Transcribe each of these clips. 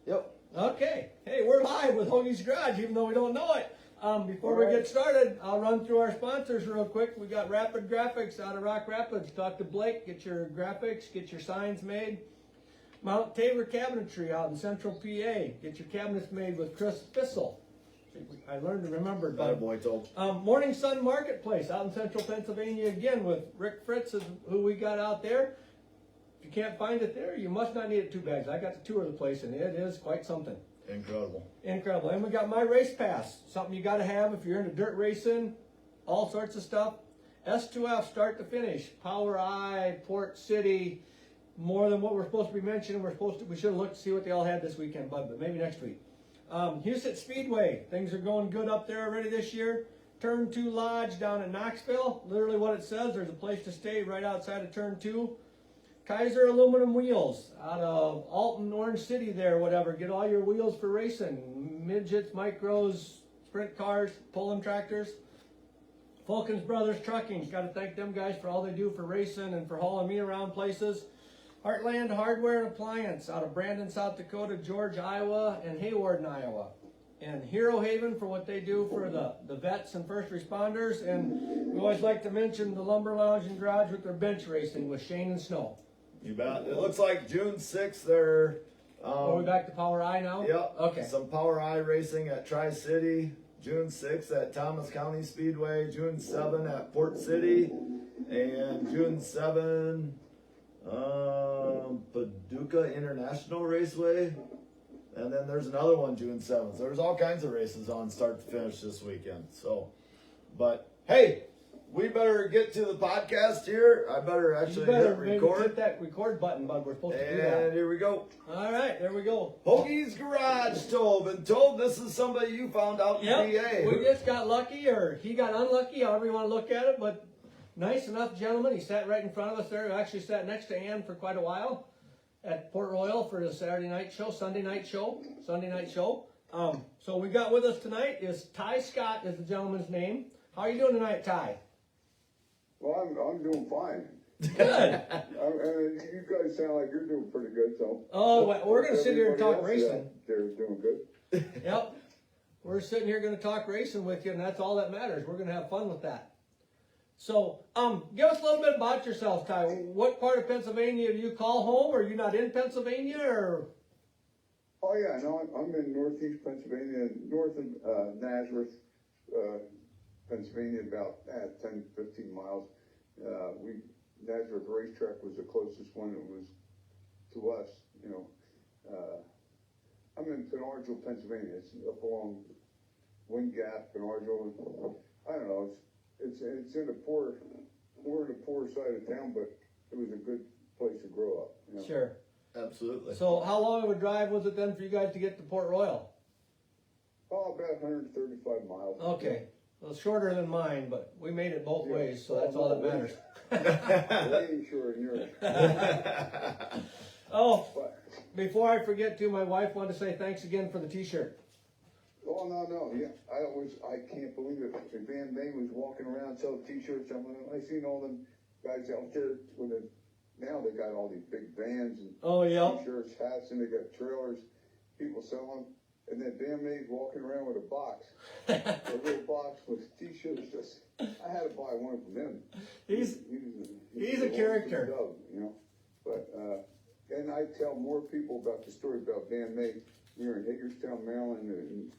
Yep. Okay. Hey, we're live with Tighe Scott, even though we don't know it. Before we get started, I'll run through our sponsors real quick. We got Rapid Graphics out of Rock Rapids. Talk to Blake, get your graphics, get your signs made. Mount Tabor Cabinetry out in Central PA. Get your cabinets made with Chris Bissell. I learned to remember. Better boy told. Morning Sun Marketplace out in Central Pennsylvania again with Rick Fritz is who we got out there. If you can't find it there, you must not need it 2 bags. I got to tour the place and it is quite something. Incredible. Incredible. And we got My Race Pass, something you got to have if you're into dirt racing, all sorts of stuff. S2F, start to finish. Power Eye, Port City, more than what we're supposed to be mentioning. We should have looked to see what they all had this weekend, bud, but maybe next week. Houston Speedway, things are going good up there already this year. Turn 2 Lodge down in Knoxville, literally what it says, there's a place to stay right outside of Turn 2. Kaiser Aluminum Wheels out of Alton, Orange City there, whatever. Get all your wheels for racing. Midgets, micros, sprint cars, pulling tractors. Fulkins Brothers Trucking, got to thank them guys for all they do for racing and for hauling me around places. Heartland Hardware and Appliance out of Brandon, South Dakota, George, Iowa, and Hayward, Iowa. And Hero Haven for what they do for the vets and first responders. And we always like to mention the Lumber Lounge and Garage with their bench racing with Shane and Snow. You bet. It looks like June 6th they're... Are we back to Power Eye now? Yep. Okay. Some Power Eye racing at Tri-City. June 6th at Thomas County Speedway. June 7 at Port City. And June 7, Paducah International Raceway. And then there's another one June 7th. So there's all kinds of races on start to finish this weekend. So, but hey, we better get to the podcast here. I better actually hit record. Hit that record button, bud. We're supposed to do that. And here we go. All right, there we go. Tighe's Garage told. Been told this is somebody you found out in PA. We just got lucky, or he got unlucky, however you want to look at it. But nice enough gentleman. He sat right in front of us there. He actually sat next to Ann for quite a while at Port Royal for the Sunday night show. So we got with us tonight is Tighe Scott is the gentleman's name. How are you doing tonight, Tighe? Well, I'm doing fine. Good. You guys sound like you're doing pretty good, so. Oh, well, we're going to sit here and talk racing. They're doing good. Yep. We're sitting here going to talk racing with you, and that's all that matters. We're going to have fun with that. So, give us a little bit about yourself, Tighe. What part of Pennsylvania do you call home? Are you not in Pennsylvania, or? Oh yeah, no, I'm in northeast Pennsylvania, north of Nazareth, Pennsylvania, about 10, 15 miles. Nazareth Racetrack was the closest one that was to us, you know. I'm in Penargil, Pennsylvania. It's up along Wind Gap, Penargil. I don't know. It's in the poor. We're in the poor side of town, but it was a good place to grow up. You know? Sure. Absolutely. So how long of a drive was it then for you guys to get to Port Royal? Oh, about 135 miles. Okay. Well, shorter than mine, but we made it both ways, so that's all that matters. Way shorter than yours. Oh, before I forget to, my wife wanted to say thanks again for the T-shirt. Oh, no, yeah. I can't believe it. Van May was walking around selling T-shirts. I seen all them guys out there with it. Now they got all these big vans and T-shirts, hats, and they got trailers. People selling. And then Van May's walking around with a box, a little box with T-shirts. I had to buy one from him. He's a character, dog, you know. But and I tell more people about the story about Van May. We were in Hagerstown, Maryland,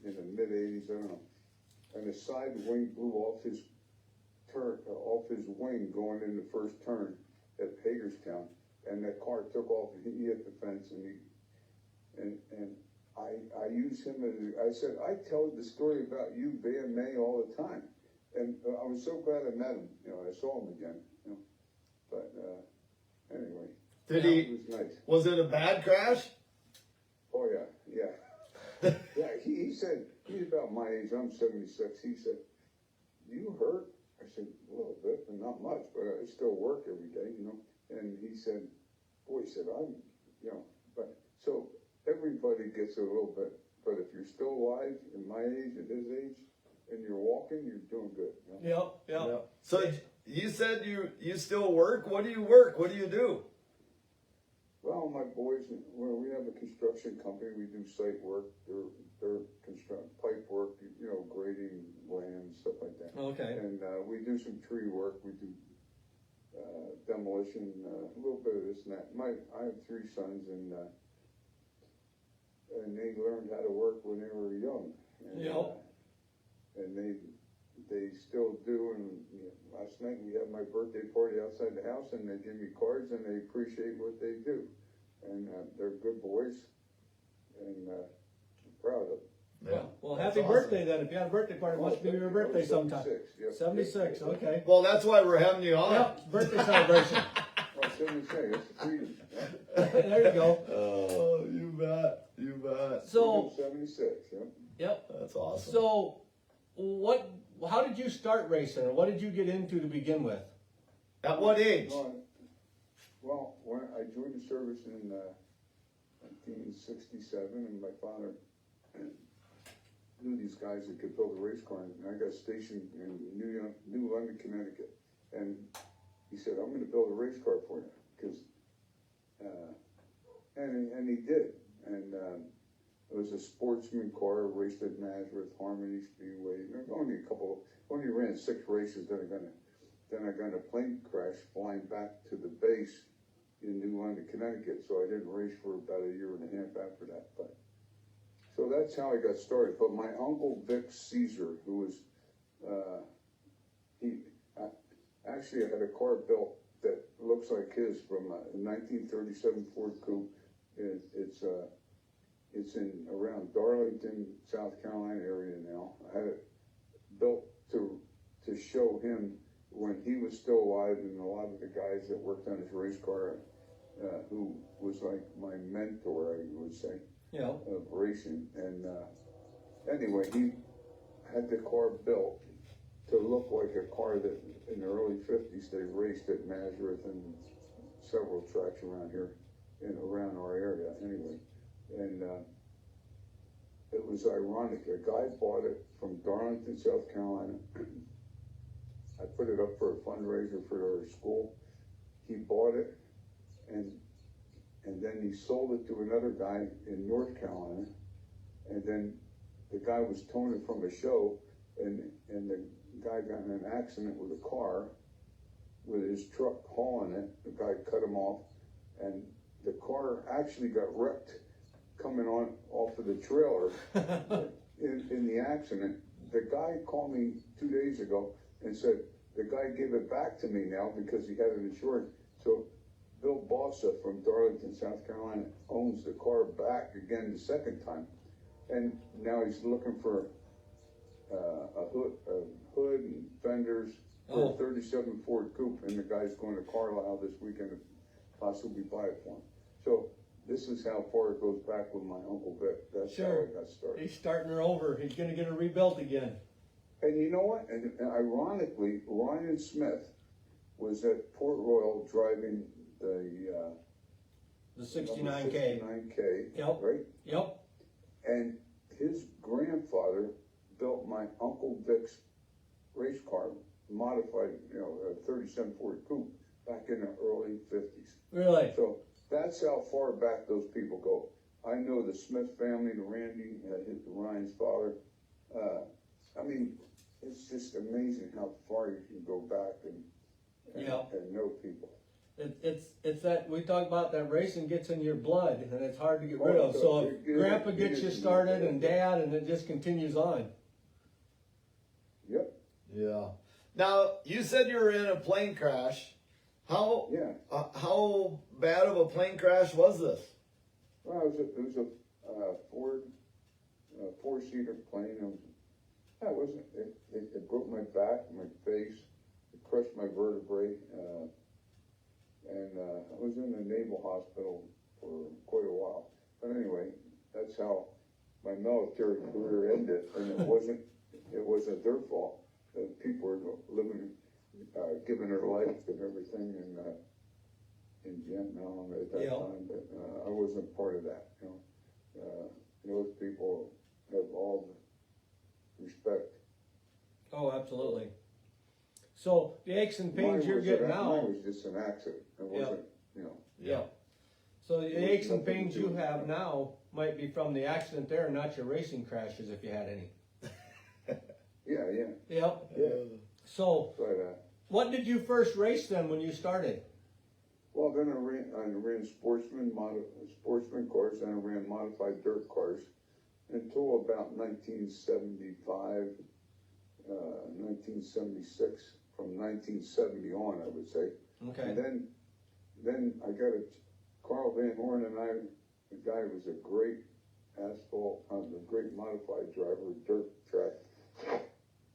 in the mid '80s. I don't know. And the side wing blew off his wing going in the first turn at Hagerstown, and that car took off and he hit the fence, and I use him as, I said, I tell the story about you, Van May, all the time. And I was so glad I met him. You know, I saw him again. You know, but anyway. It was nice. Was it a bad crash? Oh, yeah. Yeah, he said, he's about my age. I'm 76. He said, you hurt? I said, a little bit, but not much. But I still work every day, you know. And he said, boy, he said, but so everybody gets a little bit, but if you're still alive in my age and his age, and you're walking, you're doing good. You know? Yep. So you said you still work? What do you work? What do you do? Well, Well, my boys, well, we have a construction company. We do site work. They're construct pipe work, grading land, stuff like that. Okay. And we do some tree work. We do demolition, a little bit of this and that. I have 3 sons, and they learned how to work when they were young. And, and they still do. And last night we had my birthday party outside the house, and they give me cards, and they appreciate what they do. And they're good boys, and I'm proud of them. Yeah. Well, happy That's birthday then. If you had a birthday party, it must be your birthday sometime. 76, yep. 76, okay. Well, that's why we're having you on. Yep, birthday celebration. Well, 76, it's freedom. There you go. Oh, you bet. You bet. So, 76, yeah. yep. That's awesome. So, how did you start racing, or what did you get into to begin with? At what age? Well, when I joined the service in 1967, and my father knew these guys that could build a race car, and I got stationed in New London, Connecticut, and he said, "I'm going to build a race car for you," because, and he did, and it was a sportsman car, raced at Nazareth, Harmony Speedway. Only ran 6 races. Then I got in a plane crash flying back to the base in New London, Connecticut. So I didn't race for about a year and a half after that. So that's how I got started. But my uncle Vic Caesar, who was, actually I had a car built that looks like his from a 1937 Ford Coupe. It's in around Darlington, South Carolina area now. I had it built to show him when he was still alive, and a lot of the guys that worked on his race car, who was like my mentor, I would say, of racing. And anyway, he had the car built to look like a car that in the early 50s they raced at Nazareth and several tracks around here and around our area anyway. And it was ironic. A guy bought it from Darlington, South Carolina. I put it up for a fundraiser for our school. He bought it, and then he sold it to another guy in North Carolina. And then the guy was towing it from a show, and the guy got in an accident with a car, with his truck hauling it. The guy cut him off, and the car actually got wrecked coming off of the trailer in the accident. The guy called me 2 days ago and said the guy gave it back to me now because he had it insured. So Bill Bossa from Darlington, South Carolina, owns the car back again the second time, and now he's looking for a hood and fenders for a 37 Ford Coupe, and the guy's going to Carlisle this weekend to possibly buy it for him. So this is how far it goes back with my Uncle Vic. That's how I got started. He's starting her over. He's going to get her rebuilt again. And you know what? And ironically, Ryan Smith was at Port Royal driving the 69K. 69K, Yep. right? Yep. And his grandfather built my Uncle Vic's race car, modified, a 37 Ford Coupe back in the early 50s. Really? So that's how far back those people go. I know the Smith family, the Randy, Ryan's father. I mean, it's just amazing how far you can go back and know people. It's that we talk about that racing gets in your blood, and it's hard to get rid of. So if Grandpa gets you started, and Dad, and it just continues on. Yep. Yeah. Now, you said you were in a plane crash. How bad of a plane crash was this? Well, it was a Ford four-seater plane. It broke my back, my face. It crushed my vertebrae. And I was in the Naval Hospital for quite a while. But anyway, that's how my military career ended. And it wasn't their fault. People were living, giving their life and everything in Vietnam at that time. But I wasn't part of that. Those people have all the respect. Oh, absolutely. So the aches and pains you're getting now. Mine was just an accident. It wasn't, Yeah. So the aches and pains you have now might be from the accident there, not your racing crashes if you had any. Yeah. Yep. Yeah. So, But, what did you first race then when you started? well, then I ran sportsman cars, then I ran modified dirt cars until about 1975, 1976, from 1970 on, I would say. Okay. And then I got Carl Van Horn and I, the guy was a great asphalt, a great modified driver, dirt track,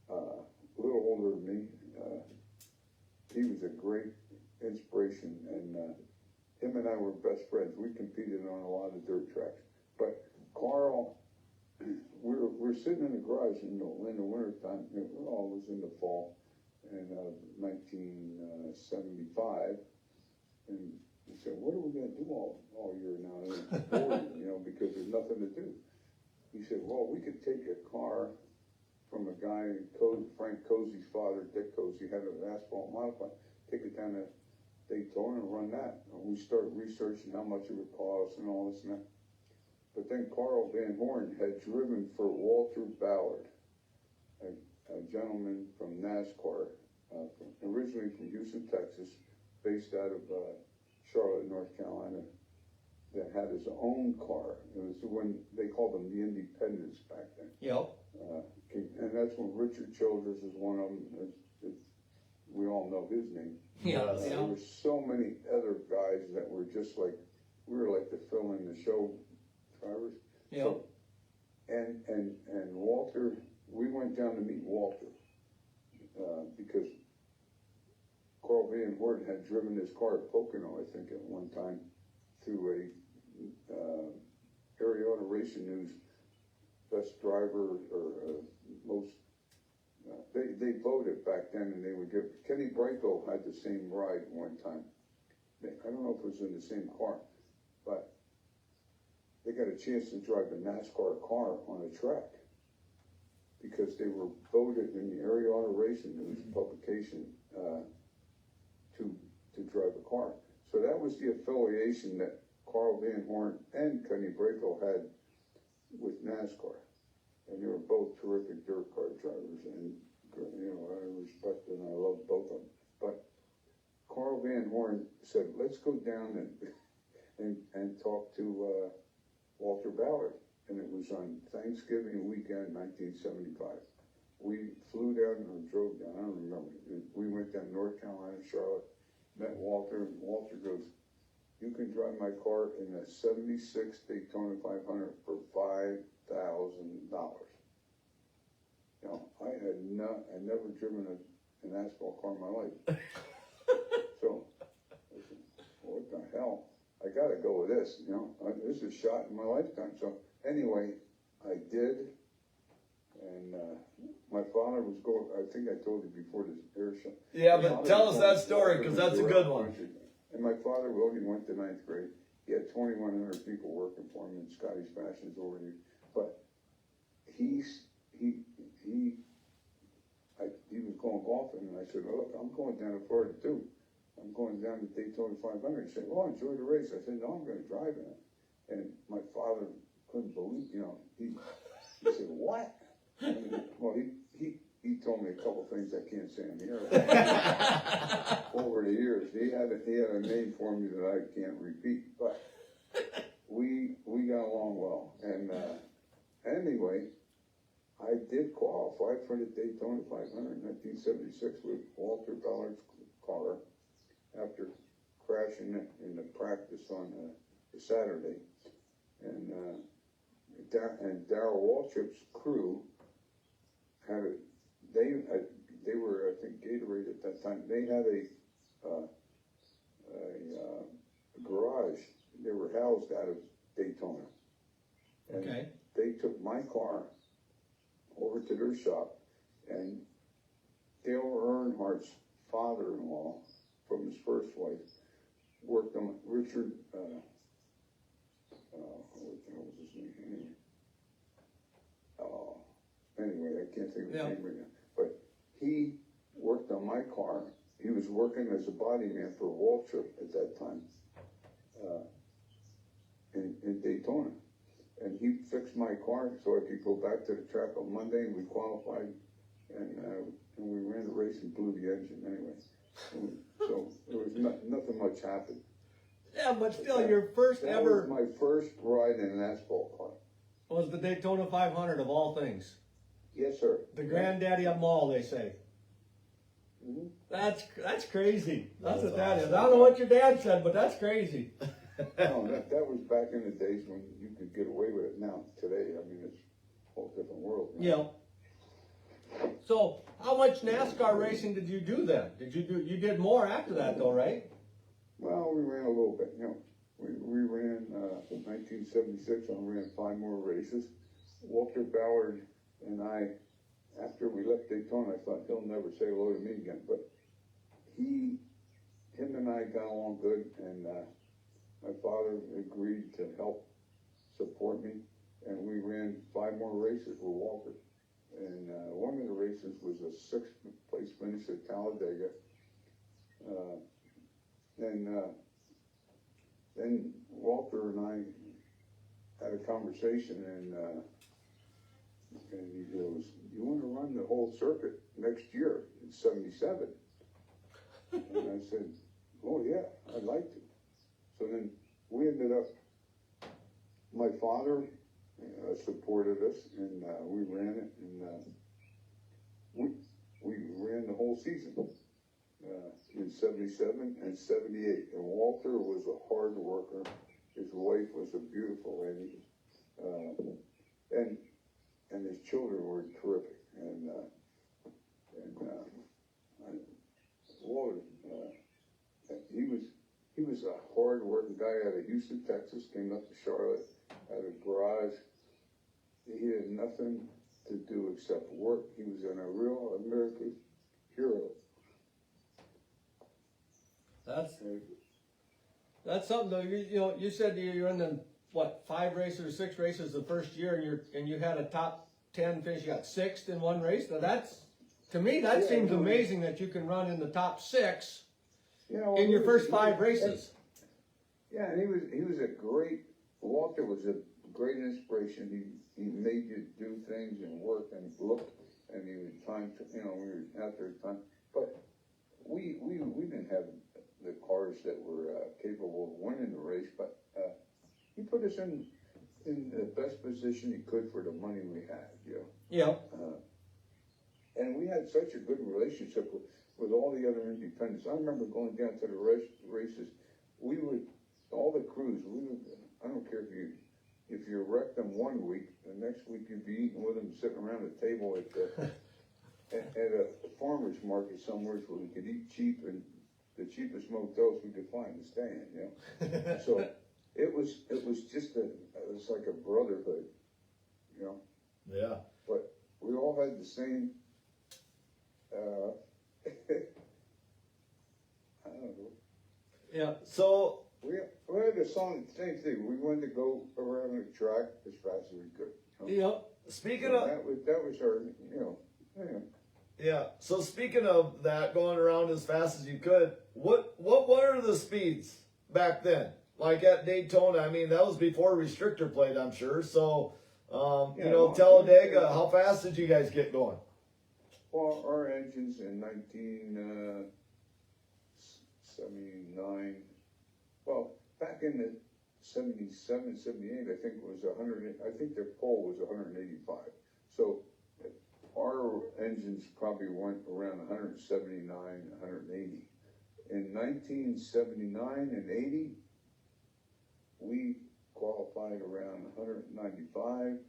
a little older than me. He was a great inspiration, and him and I were best friends. We competed on a lot of dirt tracks. But Carl, we're sitting in the garage in the winter time. It was in the fall in 1975, and he said, "What are we going to do all year now? It's boring, because there's nothing to do." He said, "Well, we could take a car from a guy, Frank Cozy's father, Dick Cozy, had an asphalt modified, take it down to Daytona and run that." And we started researching how much it would cost and all this and that. But then Carl Van Horn had driven for Walter Ballard, a gentleman from NASCAR, originally from Houston, Texas, based out of Charlotte, North Carolina, that had his own car. It was when they called them the Independents back then. Yep. And that's when Richard Childress is one of them. We all know his name. Yeah. There were so many other guys that were just like, we were like the fill in the show drivers. Yep. So, and Walter, we went down to meet Walter because Carl Van Horn had driven his car at Pocono, I think, at one time through a Area Auto Racing News best driver or most. They voted back then, and they would give. Kenny Brico had the same ride one time. I don't know if it was in the same car, but they got a chance to drive a NASCAR car on a track because they were voted in the Area Auto Racing News publication to drive a car. So that was the affiliation that Carl Van Horn and Kenny Brico had with NASCAR. And they were both terrific dirt car drivers, and I respect and I love both of them. But Carl Van Horn said, "Let's go down and talk to Walter Ballard," and it was on Thanksgiving weekend, 1975. We flew down or drove down, I don't remember. We went down North Carolina, Charlotte, met Walter, and Walter goes, "You can drive my car in a '76 Daytona 500 for $5,000. I had never driven an asphalt car in my life. So I said, "What the hell? I got to go with this. This is a shot in my lifetime." So anyway, I did, and my father was going. I think I told you before this air show. Yeah, but tell us that story because that's a good one. And my father, he went to 9th grade. He had 2,100 people working for him in Scotty's Fashions over here. But he was going golfing, and I said, "Look, I'm going down to Florida too. I'm going down to Daytona 500. He said, "Well, enjoy the race." I said, "No, I'm going to drive in it." And my father couldn't believe, he said, "What?" Well, he told me a couple things I can't say on the air. Over the years, he had a name for me that I can't repeat, but we got along well. And anyway, I did qualify for the Daytona 500 in 1976 with Walter Ballard's car after crashing in the practice on the Saturday, and Darrell Waltrip's crew had they were, I think, Gatorade at that time. They had a garage. They were housed out of Daytona. And Okay. they took my car over to their shop, and Dale Earnhardt's father-in-law from his first wife worked on Richard, what the hell was his name? Anyway, I can't think of his name right now. But he worked on my car. He was working as a body man for Waltrip at that time. Daytona. And he fixed my car so I could go back to the track on Monday, and we qualified, and we ran the race and blew the engine anyway. So there was nothing much happened. Yeah, but still, your first That ever was my first ride in an asphalt car. was the Daytona 500 of all things. Yes, sir. The granddaddy of them all, they say. Mm-hmm. That's crazy. That's what that is. awesome. I don't know what your dad said, but that's crazy. No, that was back in the days when you could get away with it. Now, today, I mean, it's a whole different world. Yeah. So, how much NASCAR racing did you do then? You did more after that though, right? Well, we ran a little bit, you know. We ran, in 1976, I ran 5 more races. Walter Ballard and I, after we left Daytona, I thought he'll never say hello to me again. But him and I got along good, and my father agreed to help support me, and we ran 5 more races with Walter. And one of the races was a 6th place finish at Talladega. Then Walter and I had a conversation, and he goes, "You want to run the whole circuit next year in '77?" And I said, "Oh yeah, I'd like to." So then we ended up. My father supported us, and we ran it, and we ran the whole season. In '77 and '78, and Walter was a hard worker. His wife was a beautiful lady, and his children were terrific. And Walter, he was a hard working guy out of Houston, Texas. Came up to Charlotte, had a garage. He had nothing to do except work. He was a real American hero. That's something though. You said you're in the 5 races or 6 races the first year, and you had a top 10 finish. You got 6th in one race. Now that's, to me, that seems amazing that you can run in the top 6 in your first 5 races. Yeah, and he was a great. Walter was a great inspiration. He made you do things and work and look, and he was time to, we were out there time, but we didn't have the cars that were capable of winning the race, but he put us in the best position he could for the money we had, Yeah. And we had such a good relationship with all the other independents. I remember going down to the races. We would, all the crews, I don't care if you wrecked them one week, the next week you'd be eating with them, sitting around the table at a farmer's market somewhere where we could eat cheap, and the cheapest motels we could find to stay in, So it was just it was like a brotherhood, Yeah. But we all had the same, I don't know. Yeah. So We had the same thing. We wanted to go around the track as fast as we could. Yeah. speaking So of that was our, anyway. Yeah. So speaking of that, going around as fast as you could, what were the speeds back then? Like at Daytona, I mean, that was before restrictor plate, I'm sure. So, Talladega, how fast did you guys get going? Well, our engines in 1979, well, back in the 77, 78, I think it was 100, I think their pole was 185. So our engines probably went around 179, 180. In 1979 and 80, we qualified around 195.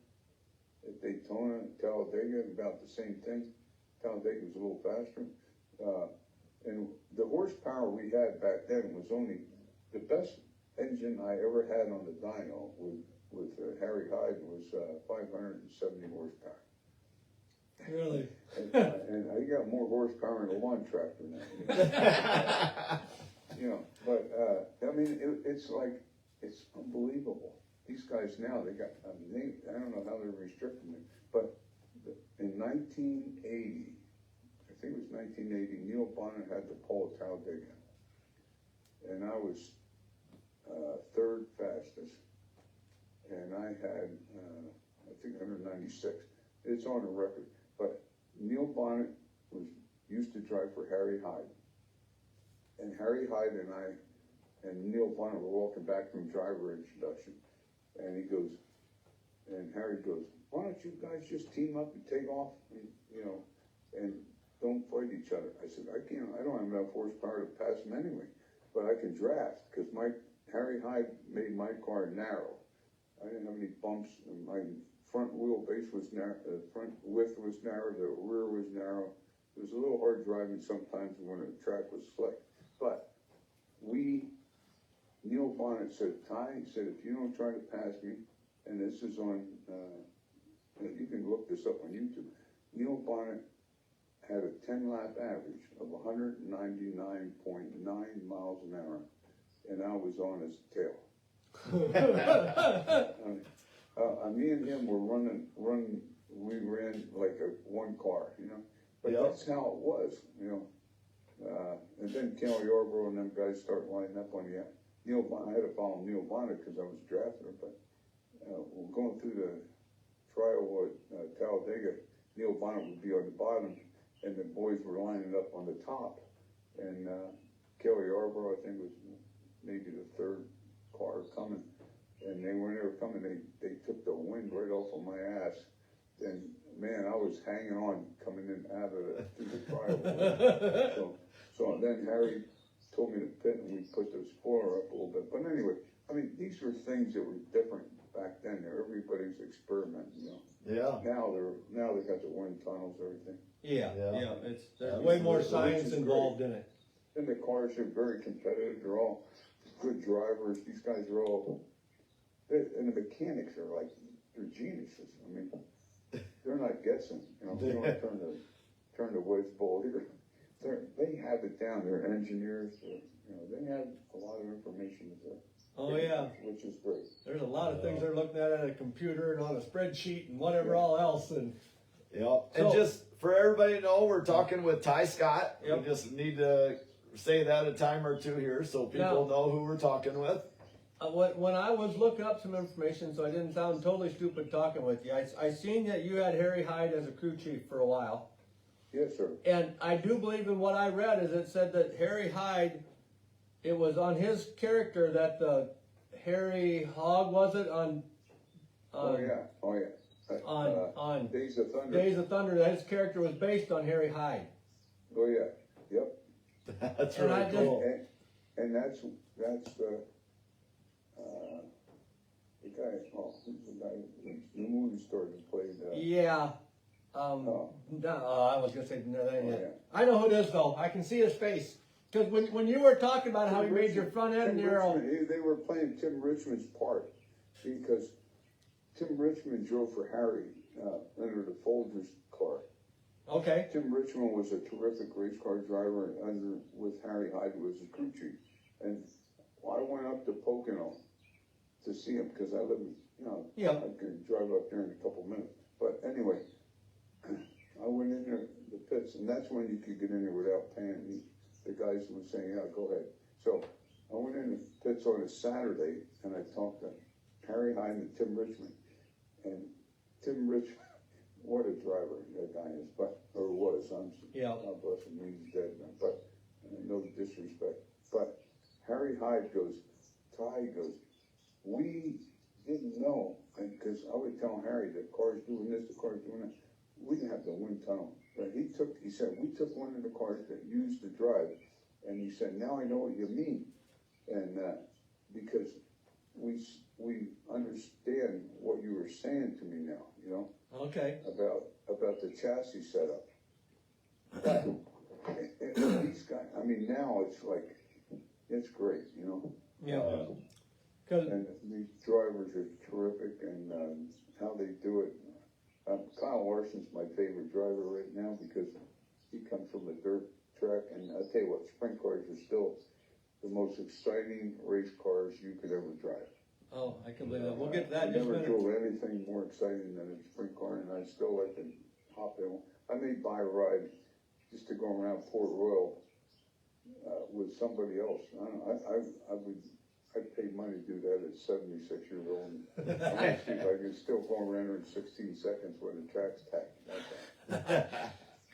At Daytona, Talladega, about the same thing. Talladega was a little faster. And the horsepower we had back then was only the best engine I ever had on the dyno with Harry Hyde was 570 horsepower. Really? And I got more horsepower in a lawn tractor now. But I mean, it's unbelievable. These guys now, they got, I don't know how they're restricting them, but in 1980, I think it was 1980, Neil Bonner had the pole at Talladega, and I was 3rd fastest, and I had, I think 196. It's on the record. But Neil Bonnet used to drive for Harry Hyde. And Harry Hyde and I and Neil Bonnet were walking back from driver introduction. And he goes, and Harry goes, why don't you guys just team up and take off, and, you know, and don't fight each other. I said, I don't have enough horsepower to pass him anyway, but I can draft, because Harry Hyde made my car narrow. I didn't have any bumps, and my front wheelbase was narrow, the front width was narrow, the rear was narrow. It was a little hard driving sometimes when the track was slick. But Neil Bonnet said, Ty, he said, if you don't try to pass me, and this is on, you can look this up on YouTube, Neil Bonnet had a 10-lap average of 199.9 miles an hour, and I was on his tail. Me and him were we ran like one car, you know, but that's how it was, you know. And then Kelly Yarborough and them guys start lining up on you. Neil Bonnet, I had to follow Neil Bonnet because I was drafting her, but we're going through the trial at Talladega. Neil Bonnet would be on the bottom, and the boys were lining up on the top. And Kelly Yarborough, I think, was maybe the third car coming. And when they were coming, they took the wind right off of my ass. And man, I was hanging on coming in out of through the trial. So then Harry told me to pit, and we put the spoiler up a little bit. But anyway, I mean, these were things that were different back then. Everybody's experimenting, you know. Yeah. Now they got the wind tunnels, everything. Yeah. There's way more science involved in it. And the cars are very competitive. They're all good drivers. These guys are all, and the mechanics are like, they're geniuses. I mean, they're not guessing. You know, they don't turn the whiz ball here. They have it down. They're engineers. They have a lot of information. Oh yeah, which is great. There's a lot of things they're looking at a computer and on a spreadsheet and whatever all else. And and just for everybody to know, we're talking with Tighe Scott. We just need to say that a time or two here so people know who we're talking with. When I was looking up some information, so I didn't sound totally stupid talking with you, I seen that you had Harry Hyde as a crew chief for a while. Yes, sir. And I do believe in what I read is it said that Harry Hyde, it was on his character that the Harry Hog, was it, on Days of Thunder. Days of Thunder, that his character was based on Harry Hyde. Oh yeah, yep. That's really cool. And that's the guy. Oh, who's the guy? The movie star that played. I was gonna say no, that ain't it. I know who it is though. I can see his face. Because when you were talking about how you made your front end narrow, they were playing Tim Richmond's part because Tim Richmond drove for Harry under the Folgers car. Okay. Tim Richmond was a terrific race car driver, and with Harry Hyde was a crew chief. And I went up to Pocono to see him because I live, I can drive up there in a couple minutes. But anyway, I went in there, the pits, and that's when you could get in there without paying. The guys were saying, yeah, go ahead. So I went in the pits on a Saturday, and I talked to Harry Hyde and Tim Richmond. And Tim Richmond, what a driver that guy is, God bless him, he's dead now, but no disrespect. But Harry Hyde goes, Ty goes, we didn't know, because I would tell Harry, the car's doing this, the car's doing that. We didn't have the wind tunnel. But he said, we took one of the cars that used to drive, and he said, now I know what you mean. And because we understand what you were saying to me now, Okay. About the chassis setup. But these guys, I mean, now it's like, it's great, Yeah. And these drivers are terrific, and how they do it. Kyle Larson's my favorite driver right now because he comes from a dirt track, and I'll tell you what, sprint cars are still the most exciting race cars you could ever drive. Oh, I can believe that. We'll get to that I in just a never minute. drove anything more exciting than a sprint car, and I still like to hop in. I may buy a ride just to go around Port Royal with somebody else. I I'd pay money to do that at 76 years old. I'm gonna see if I can still go around her in 16 seconds with a track stack.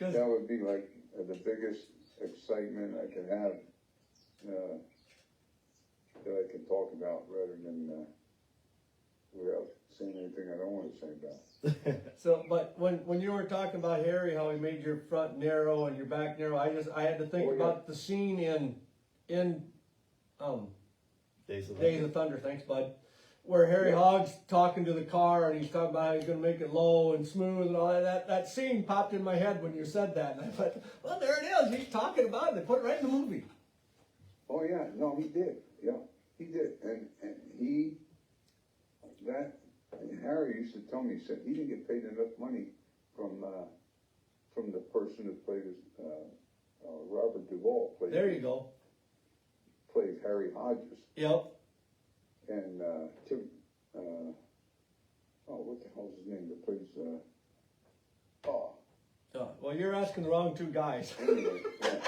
That would be like the biggest excitement I could have that I can talk about rather than without saying anything I don't want to say about. So, but when you were talking about Harry, how he made your front narrow and your back narrow, I had to think about the scene in Days of Thunder. Thanks, bud. Where Harry Hogg's talking to the car and he's talking about how he's going to make it low and smooth and all that. That scene popped in my head when you said that, and I thought, well, there it is. He's talking about it. They put it right in the movie. Oh yeah, no, he did. Yeah, he did, and Harry used to tell me, he said he didn't get paid enough money from the person that played Robert Duvall played. There you go. Played Harry Hodges. Yep. And Tim, what the hell's his name that plays? Well, you're asking the wrong two guys. Anyway, yeah.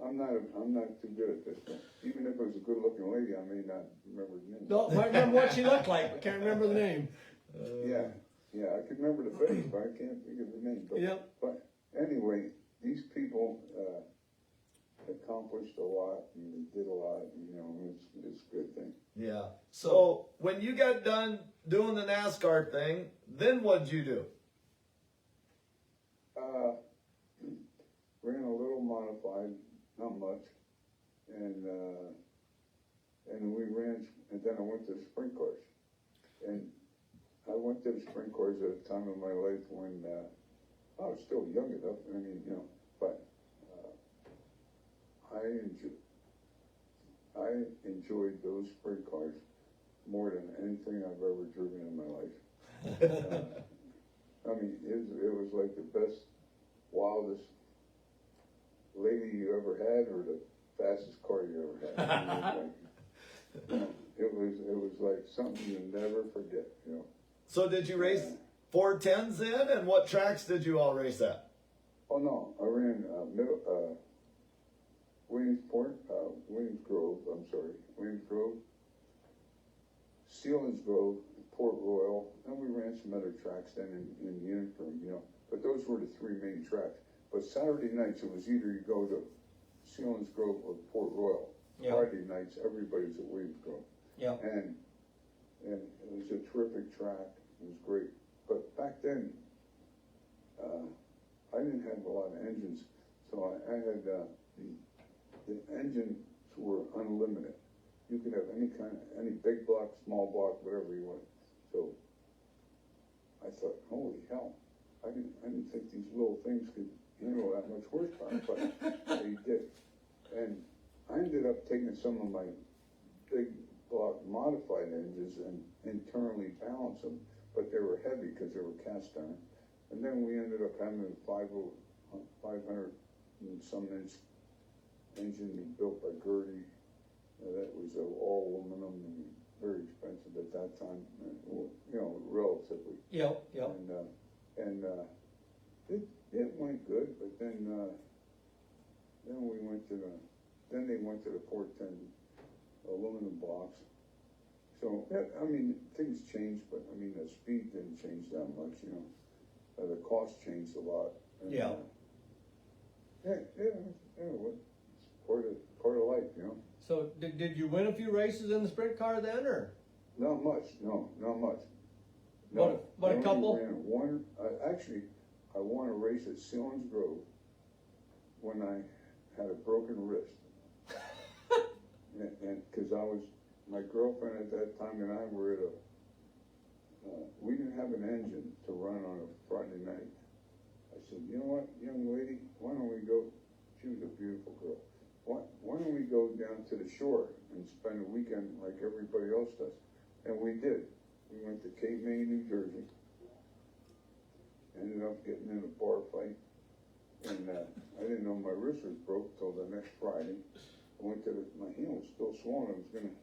I'm not too good at this stuff. Even if it was a good-looking lady, I may not remember the name. No, I remember what she looked like, but can't remember the name. Yeah, I can remember the face, but I can't think of the name. But, Yep. But anyway, these people accomplished a lot and did a lot. It's a good thing. Yeah. So when you got done doing the NASCAR thing, then what'd you do? Ran a little modified, not much, and we ran, and then I went to the sprint cars, and I went to the sprint cars at a time in my life when I was still young enough. But I enjoyed those sprint cars more than anything I've ever driven in my life. It was like the best, wildest lady you ever had, or the fastest car you ever had. It was like something you never forget. So did you race 410s then, and what tracks did you all race at? Oh no, I ran Williams Grove, Sealands Grove, Port Royal, and we ran some other tracks then in Uniford, But those were the three main tracks. But Saturday nights, it was either you go to Sealands Grove or Port Royal. Yep. Friday nights, everybody's at Williams Grove. Yeah. And it was a terrific track. It was great. But back then, I didn't have a lot of engines, so I had the engines were unlimited. You could have any big block, small block, whatever you want. So I thought, holy hell, I didn't think these little things could handle that much horsepower, but they did. And I ended up taking some of my big block modified engines and internally balanced them, but they were heavy because they were cast iron. And then we ended up having a 500 and some inch engine built by Gertie. That was all aluminum and very expensive at that time, relatively. Yep. And it went good, but then we went to then they went to the 410 aluminum blocks. So things changed, but the speed didn't change that much. The cost changed a lot. And, it's part of life, So did you win a few races in the sprint car then, or? Not much, no, not much. But a couple? I won a race at Sealands Grove when I had a broken wrist. and because my girlfriend at that time and I were at we didn't have an engine to run on a Friday night. I said, you know what, young lady, why don't we go, she was a beautiful girl, why don't we go down to the shore and spend a weekend like everybody else does? And we did. We went to Cape May, New Jersey. Ended up getting in a bar fight. And I didn't know my wrist was broke till the next Friday. I went to my hand was still swollen. I was going to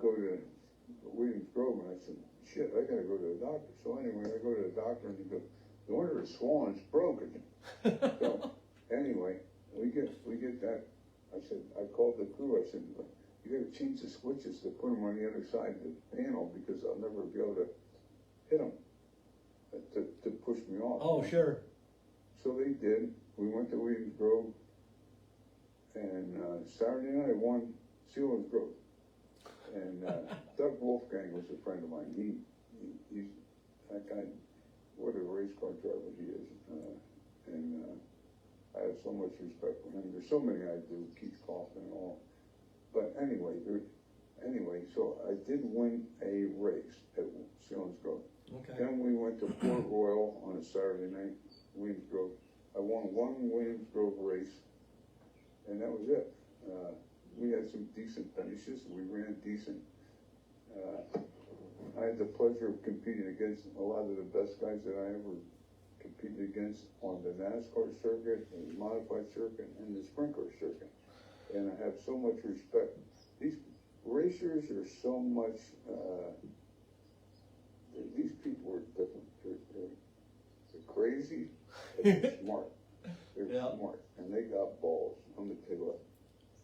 go to Williams Grove, and I said, shit, I got to go to the doctor. So anyway, I go to the doctor, and he goes, no wonder it's swollen, it's broken. So anyway, we get that. I said, I called the crew. I said, you gotta change the switches to put them on the other side of the panel because I'll never be able to hit them to push me off. Oh, sure. So they did. We went to Williams Grove, and Saturday night I won Sealands Grove. And Doug Wolfgang was a friend of mine. He's that guy. What a race car driver he is. And I have so much respect for him. There's so many I do, Keith Kaufman and all. But anyway, so I did win a race at Sealands Grove. Okay. Then we went to Port Royal on a Saturday night, Williams Grove. I won one Williams Grove race, and that was it. We had some decent finishes. We ran decent. I had the pleasure of competing against a lot of the best guys that I ever competed against on the NASCAR circuit, the modified circuit, and the sprint car circuit. And I have so much respect. These racers are so much, these people are different. They're crazy, but they're smart. They're smart, and they got balls. I'm gonna tell you what,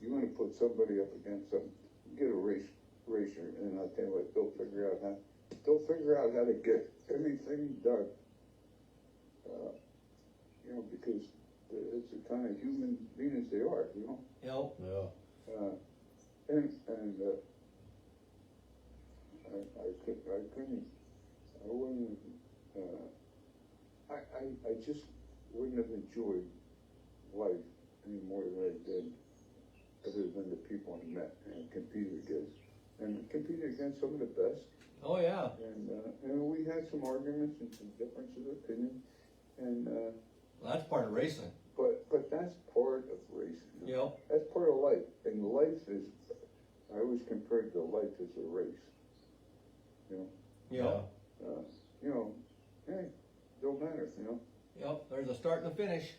you want to put somebody up against them, get a racer, and I'll tell you what, they'll figure out how to get anything done. You know, because it's the kind of human beings they are, you know. Yep. Yeah. I just wouldn't have enjoyed life any more than I did other than the people I met and competed against some of the best. Oh, yeah. And we had some arguments and some differences of opinion, and Well, that's part of racing. but that's part of racing. You know? Yep. That's part of life, and life is. I always compared to life as a race. You know. Yep. You know, hey, don't matter. You know. Yep. There's a start and a finish.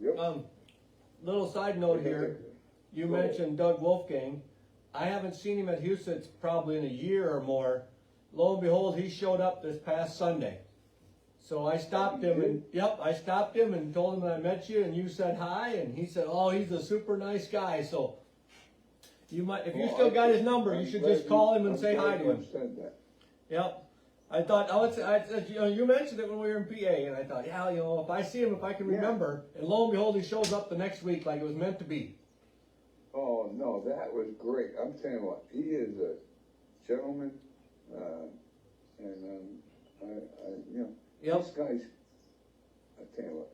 Yep. Little side note here. You mentioned Doug Wolfgang. I haven't seen him at Huset's probably in a year or more. Lo and behold, he showed up this past Sunday. So I stopped him and told him that I met you and you said hi, and he said, "Oh, he's a super nice guy." So you might, if you still got his number, you should just call him and say hi to him. Said that. Yep. I thought, you mentioned it when we were in PA, and I thought, yeah, if I see him, if I can remember, and lo and behold, he shows up the next week like it was meant to be. Oh no, that was great. I'm telling you what, he is a gentleman, and these guys. I tell you what,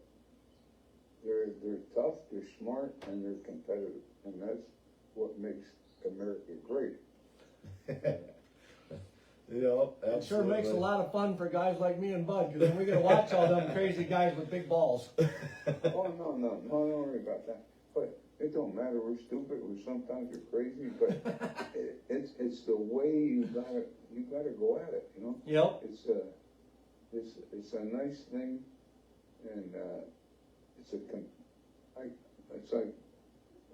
they're tough, they're smart, and they're competitive, and that's what makes America great. Yep, It sure makes a lot of fun for guys like me and Bud, because then we get to watch all them crazy guys with big balls. Oh no, don't worry about that. But it don't matter. We're stupid. Sometimes we're crazy. But it's the way you gotta go at it. You know. Yep. It's a nice thing, and it's like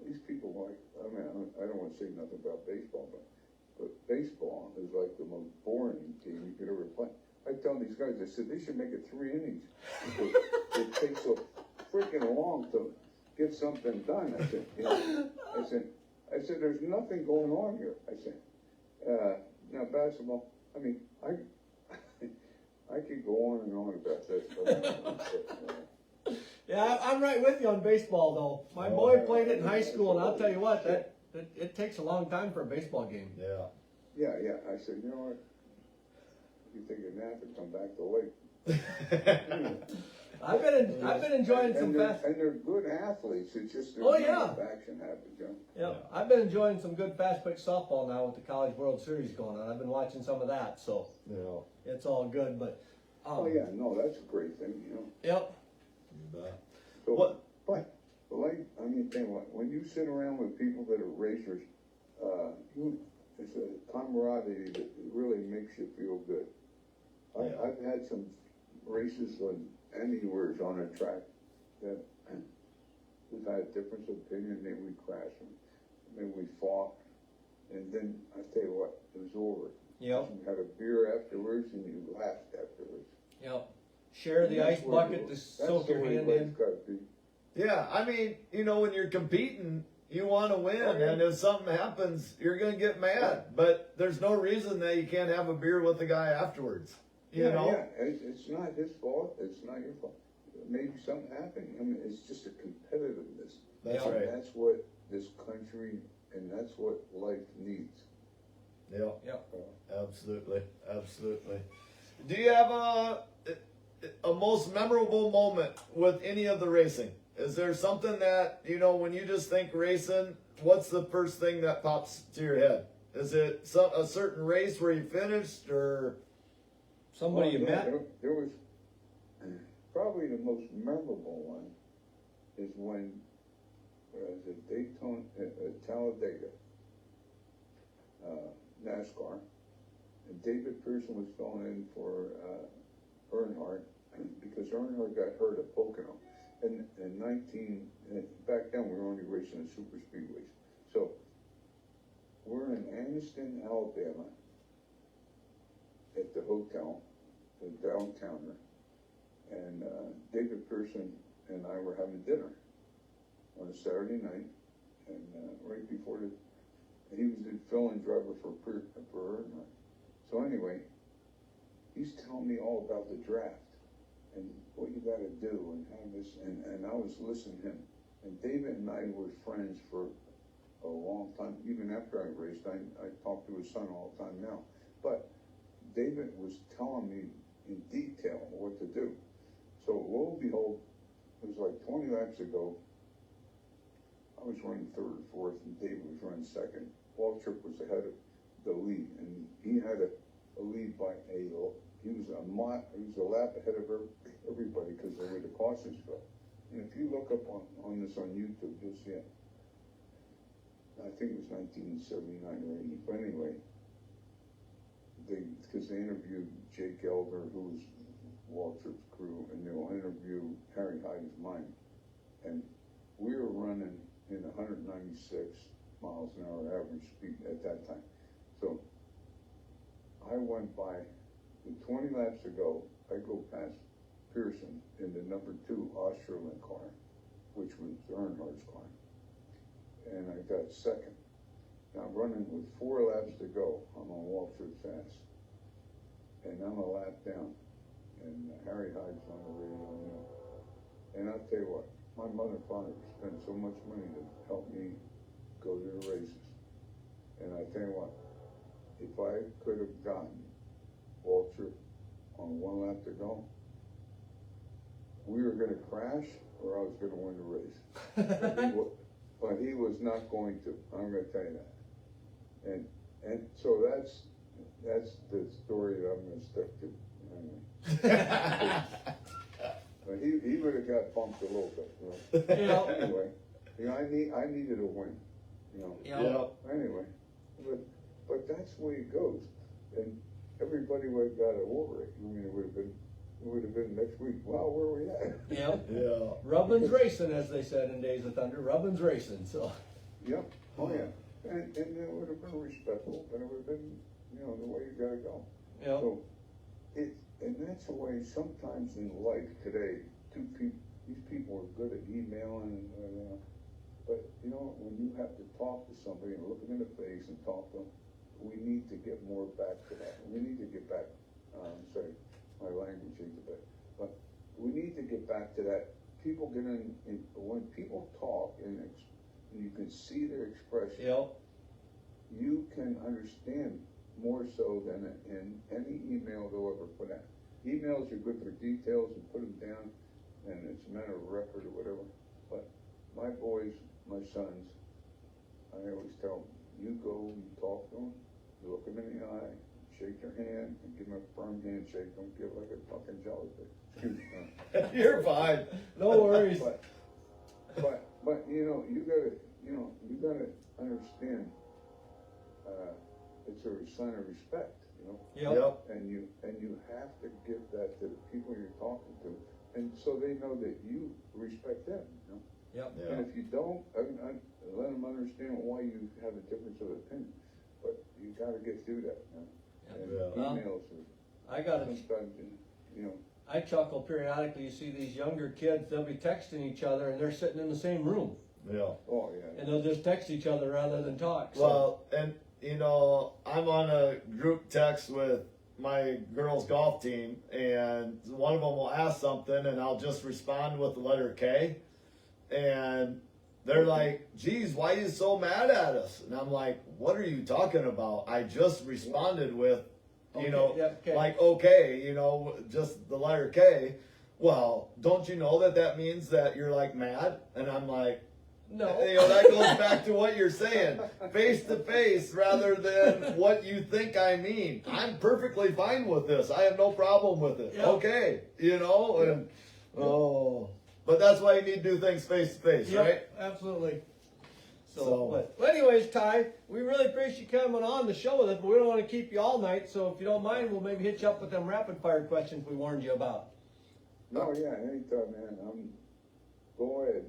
these people like. I mean, I don't want to say nothing about baseball, but baseball is like the most boring game you could ever play. I tell these guys, I said they should make it 3 innings because it takes so freaking long to get something done. I said, there's nothing going on here. I said, now basketball. I mean, I could go on and on about this. Yeah, I'm right with you on baseball, though. My boy played it in high school, and I'll tell you what, it takes a long time for a baseball game. Yeah. I said, you know what? You take a nap and come back to lake. I've been enjoying some fast. And they're good athletes. It's just there's action happens, you know. Yep. I've been enjoying some good fast pitch softball now with the College World Series going on. I've been watching some of that, so it's all good. But that's a great thing, you know. Yep. You bet. So, What? But like, I mean, tell you what, when you sit around with people that are racers, it's a camaraderie that really makes you feel good. I've had some races on anywhere on a track that we've had difference of opinion, then we crashed, and then we fought, and then I tell you what, it was over. Yep. You had a beer afterwards, and you laughed afterwards. Yep. Share the ice bucket to soak your hand in. Gotta be. Yeah, I mean, when you're competing, You want to win, and if something happens, you're going to get mad. But there's no reason that you can't have a beer with the guy afterwards. You know? Yeah, it's not his fault. It's not your fault. Maybe something happened. I mean, it's just a competitiveness. That's And right. that's what this country and that's what life needs. Yeah. Yep. Absolutely. Absolutely. Do you have a most memorable moment with any of the racing? Is there something that, you know, when you just think racing, what's the first thing that pops to your head? Is it a certain race where you finished, or Somebody you met? There was probably the most memorable one is when was it Daytona, Talladega, NASCAR, and David Pearson was filling in for Earnhardt because Earnhardt got hurt at Pocono. And back then we were only racing in super speedways. So we're in Anniston, Alabama, at the hotel, the downtowner, and David Pearson and I were having dinner on a Saturday night, and right before he was the fill-in driver for Earnhardt. So anyway, he's telling me all about the draft and what you got to do and how this, and I was listening to him. And David and I were friends for a long time. Even after I raced, I talk to his son all the time now. But David was telling me in detail what to do. So lo and behold, it was like 20 laps ago. I was running third or fourth, and David was running second. Waltrip was ahead of the lead, and he had a lead by he was a lap ahead of everybody because of the way the cautions go. And if you look up on this on YouTube, you'll see it. I think it was 1979 or 80. But anyway, because they interviewed Jake Elder, who was Waltrip's crew, and they'll interview Harry Hyde's mine. And we were running in 196 miles an hour average speed at that time. So I went by, with 20 laps to go, I go past Pearson in the number 2 Osterlin car, which was Earnhardt's car. And I got second. Now I'm running with 4 laps to go. I'm on Waltrip fast. And I'm a lap down. And Harry Hyde's on the radio now. And I'll tell you what, my mother and father spent so much money to help me go to the races. And I tell you what, if I could have gotten Waltrip on 1 lap to go, we were going to crash or I was going to win the race. But he was not going to. I'm going to tell you that. And so that's the story that I'm going to stick to. Anyway. But he would have got bumped a little bit. You know? Yeah. Anyway, you know, I needed a win. You know. Yeah. Anyway, but that's the way it goes. And everybody would have got over it. I mean, it would have been next week. Wow, where are we at? Yep. Yeah. Rubbin's racing, as they said in Days of Thunder. Rubbin's racing, so. Yep. Oh yeah. And it would have been respectful, but it would have been, you know, the way you gotta go. Yep. So and that's the way sometimes in life today, these people are good at emailing and but you know, when you have to talk to somebody and look them in the face and talk to them, we need to get more back to that. We need to get back, sorry, my language ain't the best, but we need to get back to that. People get in when people talk and you can see their expression, Yep. you can understand more so than in any email they'll ever put out. Emails are good for details and put them down, and it's a matter of record or whatever. But my boys, my sons, I always tell them, you go, you talk to them, you look them in the eye, shake their hand, and give them a firm handshake. Don't give like a fucking jellyfish. Excuse me. You're fine. No worries. But you know, you gotta understand. It's a sign of respect, you know. Yep. And you have to give that to the people you're talking to, and so they know that you respect them, you know. Yep. Yeah. And if you don't, let them understand why you have a difference of opinion. But you got to get through that, you know. And Yeah. emails I got it. sometimes, you know. I chuckle periodically. You see these younger kids, they'll be texting each other and they're sitting in the same room. Yeah. Oh, yeah. And they'll just text each other rather than talk. So. Well, and I'm on a group text with my girls' golf team, and one of them will ask something, and I'll just respond with the letter K, and they're like, "Geez, why are you so mad at us?" And I'm like, "What are you talking about? I just responded with, like okay, just the letter K." Well, don't you know that means that you're like mad? And I'm like, No. that goes back to what you're saying, face to face rather than what you think I mean. I'm perfectly fine with this. I have no problem with it. Yeah. Okay, and but that's why you need to do things face to face, Yep, right? absolutely. So- But anyways, Ty, we really appreciate you coming on the show with us, but we don't want to keep you all night. So if you don't mind, we'll maybe hit you up with them rapid fire questions we warned you about. No, yeah, anytime, man. Go ahead,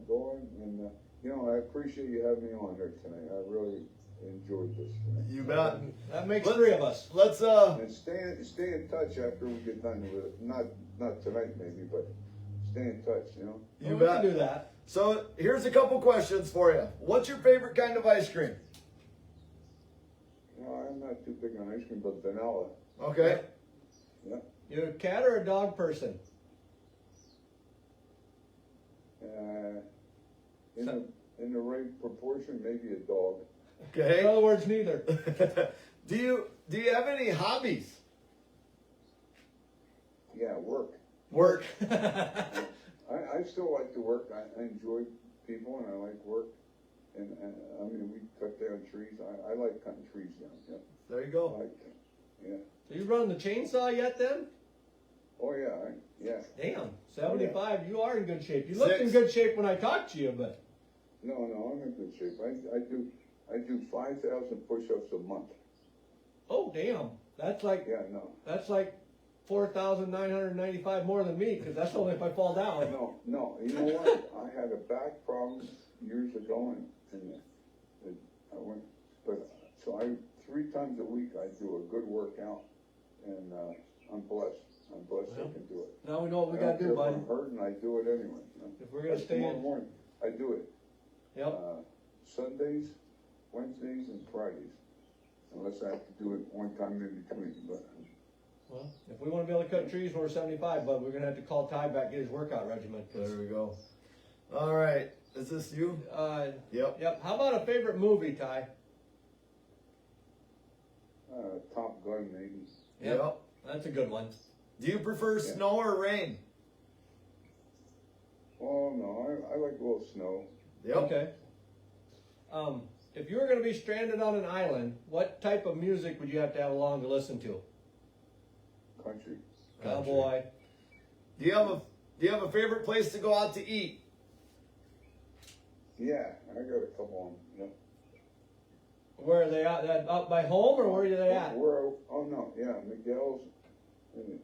go ahead, and I appreciate you having me on here tonight. I really enjoyed this tonight. You bet. That makes three of us. Let's And stay in touch after we get done with it. Not tonight maybe, but stay in touch. you Well, bet. we can do that. So here's a couple questions for you. What's your favorite kind of ice cream? I'm not too big on ice cream, but vanilla. Okay. Yeah. You're a cat or a dog person? In the right proportion, maybe a dog. In Okay. other words, neither. do you have any hobbies? Yeah, work. Work. I still like to work. I enjoy people and I like work. And we cut down trees. I like cutting trees down. Yeah. There you I go. like yeah. So you run the chainsaw yet then? Oh yeah. Yeah. Damn, 75, you are in good shape. You looked in 6. good shape when I talked to you, but No, I'm in good shape. I do 5,000 push-ups a month. oh damn, that's like Yeah, no. 4,995 more than me, because that's only if I fall down. No. You know what? I had a back problem years ago, and I went. But so 3 times a week I do a good workout, and I'm blessed. I can do it. Now we know what we I gotta don't do, care buddy. if I'm hurting, I do it anyway. If we're gonna Like stay tomorrow in. morning, I do it. Yep. Sundays, Wednesdays, and Fridays, unless I have to do it one time in between. But Well, if we want to be able to cut trees when we're 75, bud, we're gonna have to call Ty back, get his workout regimen. 'Cause, There we go. All right. Is this you? Yep. Yep. How about a favorite movie, Ty? Top Gun, maybe. Yep. That's a good one. Do you prefer snow or rain? Oh no, I like a little snow. Yep. Okay. If you were going to be stranded on an island, what type of music would you have to have along to listen to? Country. Cowboy. Do you have a favorite place to go out to eat? Yeah, I got a couple of them. Where are they at? Up by home, or where are they at? Miguel's in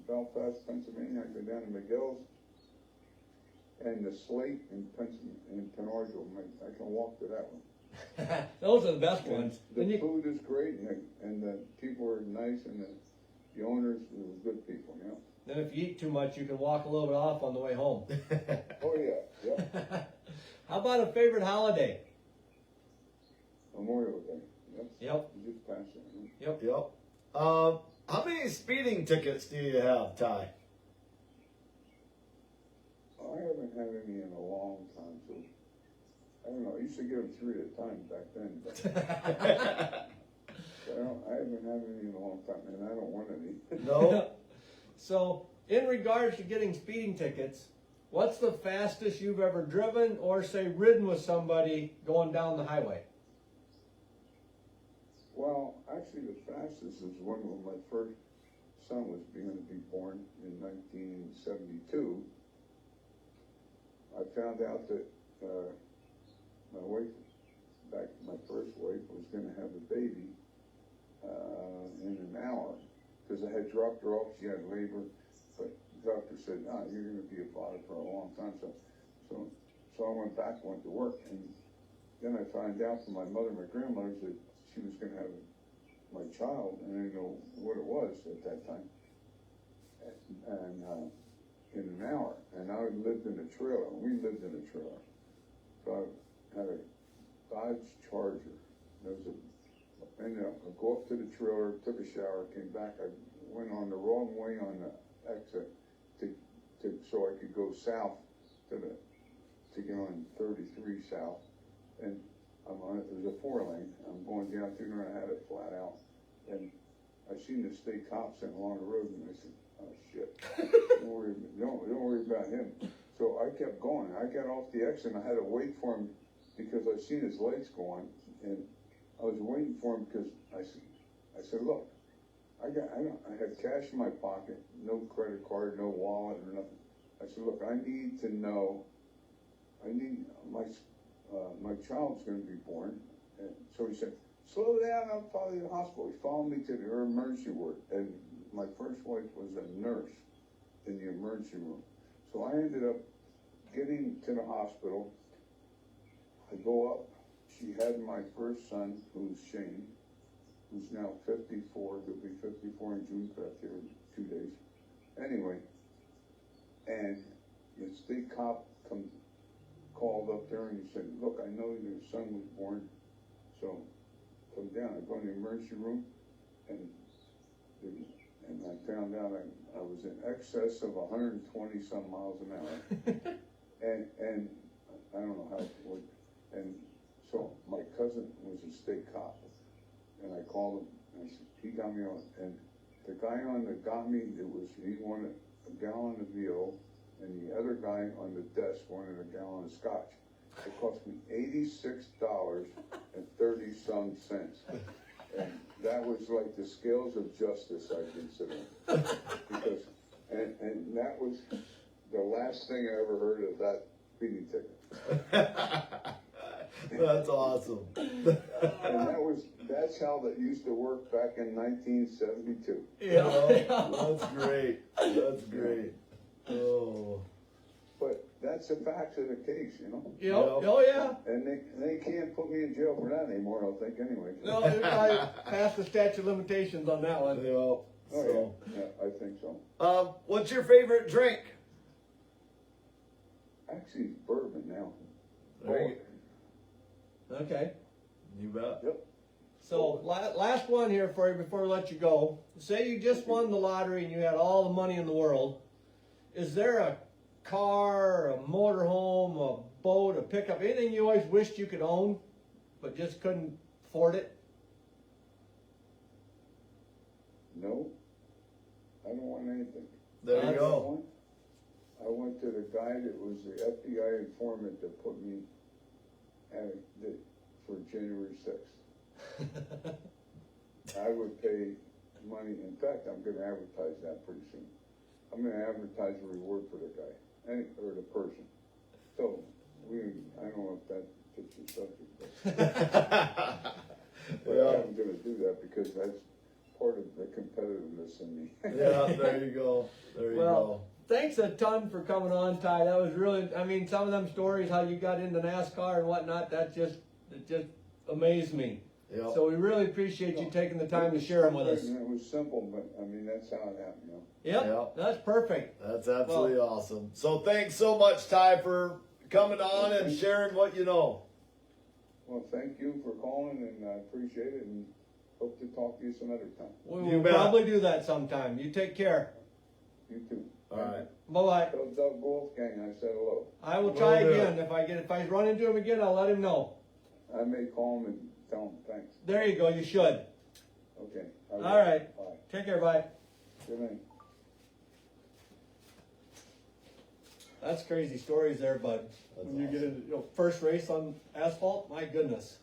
Belfast, Pennsylvania. I go down to Miguel's and the Slate in Penargil. I can walk to that one. Those are the best ones. The Then you, food is great, and the people are nice, and the owners are good people. then if you eat too much, you can walk a little bit off on the way home. Oh yeah. How about a favorite holiday? Memorial Day. Yep. You just passed it. Yep. How many speeding tickets do you have, Ty? I haven't had any in a long time, so I don't know. I used to get them 3 at a time back then, but I haven't had any in a long time, and I don't want any. No. So, in regards to getting speeding tickets, what's the fastest you've ever driven or, say, ridden with somebody going down the highway? Well, actually, the fastest is when my first son was going to be born in 1972. I found out that my wife, my first wife, was going to have a baby in an hour because I had dropped her off. She had labor, but the doctor said, you're going to be a father for a long time. So I went to work, and then I found out from my mother and my grandmother that she was going to have my child, and I didn't know what it was at that time. And in an hour, and I lived in a trailer. We lived in a trailer. So I had a Dodge Charger. There was I go up to the trailer, took a shower, came back. I went on the wrong way on the exit so I could go south to get on 33 south. And I'm on it. There's a 4-lane. I'm going down through there, and I had it flat out. And I seen the state cop sitting along the road, and I said, "Oh shit, don't worry about him." So I kept going. I got off the exit, and I had to wait for him because I seen his lights go on, and I was waiting for him because I said, "Look, I had cash in my pocket, no credit card, no wallet, or nothing." I said, "Look, I need to know. My child's going to be born." And so he said, "Slow down, I'll follow you to the hospital." He followed me to the emergency ward, and my first wife was a nurse in the emergency room. So I ended up getting to the hospital. I go up. She had my first son, who's Shane, who's now 54. He'll be 54 in June 5th here in 2 days. Anyway, and the state cop called up there and he said, "Look, I know your son was born, so come down." I go in the emergency room, and I found out I was in excess of 120 some miles an hour, and I don't know how it worked. And so my cousin was a state cop, and I called him, and I said, he got me on, and the guy on that got me, he wanted a gallon of VO, and the other guy on the desk wanted a gallon of scotch. It cost me $86 and 30 some cents. And that was like the scales of justice, I consider. Because, and that was the last thing I ever heard of that speeding ticket. That's awesome. And that's how that used to work back in 1972. Yeah. That's great. That's great. Oh. But that's the facts of the case, you know? Yep. Oh, yeah. And they can't put me in jail for that anymore, I don't think, anyway. No, they probably passed the statute of limitations on that one. Yeah. Oh, So, yeah, I think so. what's your favorite drink? Actually, it's bourbon now. There you- Okay. You bet. Yep. So last one here for you before we let you go. Say you just won the lottery and you had all the money in the world. Is there a car, a motorhome, a boat, a pickup, anything you always wished you could own, but just couldn't afford it? No, I don't want anything. There you go. I went to the guy that was the FBI informant that put me for January 6th. I would pay money. In fact, I'm going to advertise that pretty soon. I'm going to advertise a reward for the guy or the person. So I don't know if that fits your subject, but I'm going to do that because that's part of the competitiveness in me. Yeah, there you go. There you go. Thanks a ton for coming on, Ty. That was really, I mean, some of them stories, how you got into NASCAR and whatnot, it just amazed me. Yep. So we really appreciate you taking the time to share them with us. It was simple, but I mean, that's how it happened, you know. Yep, that's perfect. That's absolutely awesome. So thanks so much, Ty, for coming on and sharing what you know. Well, thank you for calling, and I appreciate it, and hope to talk to you some other time. We'll probably do that sometime. You take care. You too. All right. Bye-bye. Tell Doug Wolfgang I said hello. I will try again. If I run into him again, I'll let him know. I may call him and tell him thanks. There you go. You should. Okay. All right. Bye. Take care. Bye. Good night. That's crazy stories there, bud. When you get into first race on asphalt, my goodness.